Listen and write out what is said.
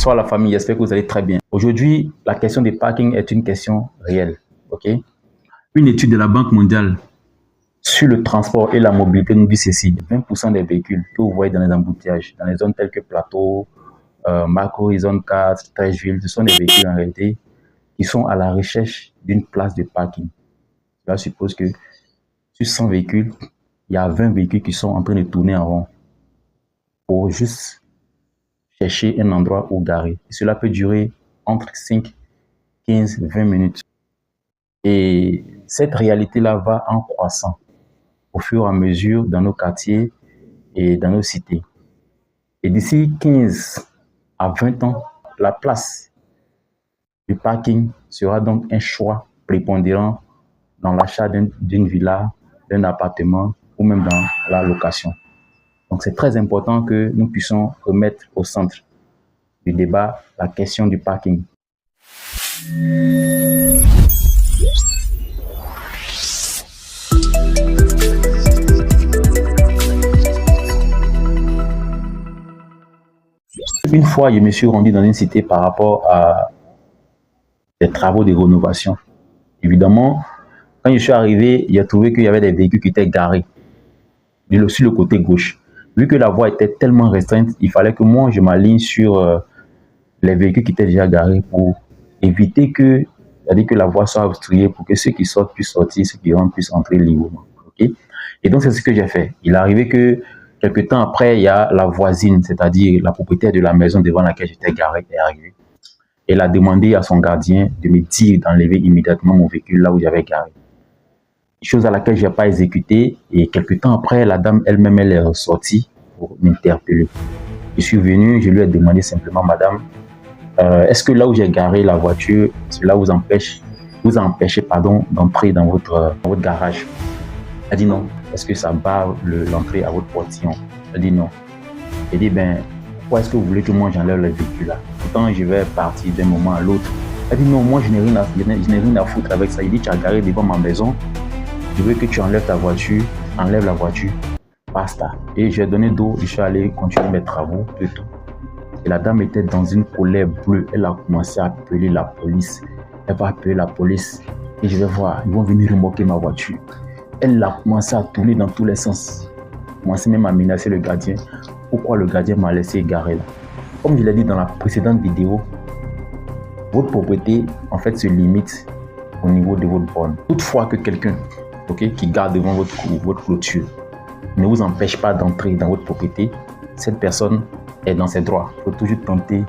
Bonsoir la famille, j'espère que vous allez très bien. Aujourd'hui, la question des parkings est une question réelle. Ok? Une étude de la Banque mondiale sur le transport et la mobilité nous dit ceci. 20% des véhicules que vous voyez dans les embouteillages, dans les zones telles que Plateau, Macro, Zone 4, Trècheville, ce sont des véhicules en réalité qui sont à la recherche d'une place de parking. Cela suppose que sur 100 véhicules, il y a 20 véhicules qui sont en train de tourner en rond pour juste chercher un endroit où garer. Et cela peut durer entre 5, 15, 20 minutes. Et cette réalité-là va en croissant au fur et à mesure dans nos quartiers et dans nos cités. Et d'ici 15 à 20 ans, la place du parking sera donc un choix prépondérant dans l'achat d'une villa, d'un appartement ou même dans la location. Donc c'est très important que nous puissions remettre au centre du débat la question du parking. Une fois, je me suis rendu dans une cité par rapport à des travaux de rénovation. Évidemment, quand je suis arrivé, j'ai trouvé qu'il y avait des véhicules qui étaient garés sur le côté gauche. Vu que la voie était tellement restreinte, il fallait que moi, je m'aligne sur les véhicules qui étaient déjà garés pour éviter que, c'est-à-dire que la voie soit obstruée pour que ceux qui sortent puissent sortir, ceux qui rentrent puissent entrer librement. Okay? Et donc, c'est ce que j'ai fait. Il est arrivé que, quelques temps après, il y a la voisine, c'est-à-dire la propriétaire de la maison devant laquelle j'étais garé, qui est arrivée. Elle a demandé à son gardien de me dire d'enlever immédiatement mon véhicule là où j'avais garé. Chose à laquelle je n'ai pas exécuté. Et quelques temps après, la dame elle-même, elle est ressortie pour m'interpeller. Je suis venu, je lui ai demandé simplement, madame, est-ce que là où j'ai garé la voiture, cela vous empêchez d'entrer dans votre garage? Elle dit non. Est-ce que ça barre l'entrée à votre portillon? Elle dit non. Elle dit, ben, pourquoi est-ce que vous voulez que moi j'enlève le véhicule là? Pourtant, je vais partir d'un moment à l'autre. Elle dit non, moi je n'ai rien à foutre avec ça. Il dit, tu as garé devant ma maison, je veux que tu enlèves ta voiture, enlève la voiture, basta. Et j'ai donné d'eau, je suis allé continuer mes travaux, de tout. Et la dame était dans une colère bleue. Elle a commencé à appeler la police. Elle va appeler la police et je vais voir, ils vont venir remorquer ma voiture. Elle a commencé à tourner dans tous les sens. Elle a commencé même à menacer le gardien. Pourquoi le gardien m'a laissé garer là? Comme je l'ai dit dans la précédente vidéo, votre propriété en fait se limite au niveau de votre borne. Toutefois que quelqu'un qui garde devant votre clôture ne vous empêche pas d'entrer dans votre propriété, cette personne est dans ses droits. Il faut toujours tenter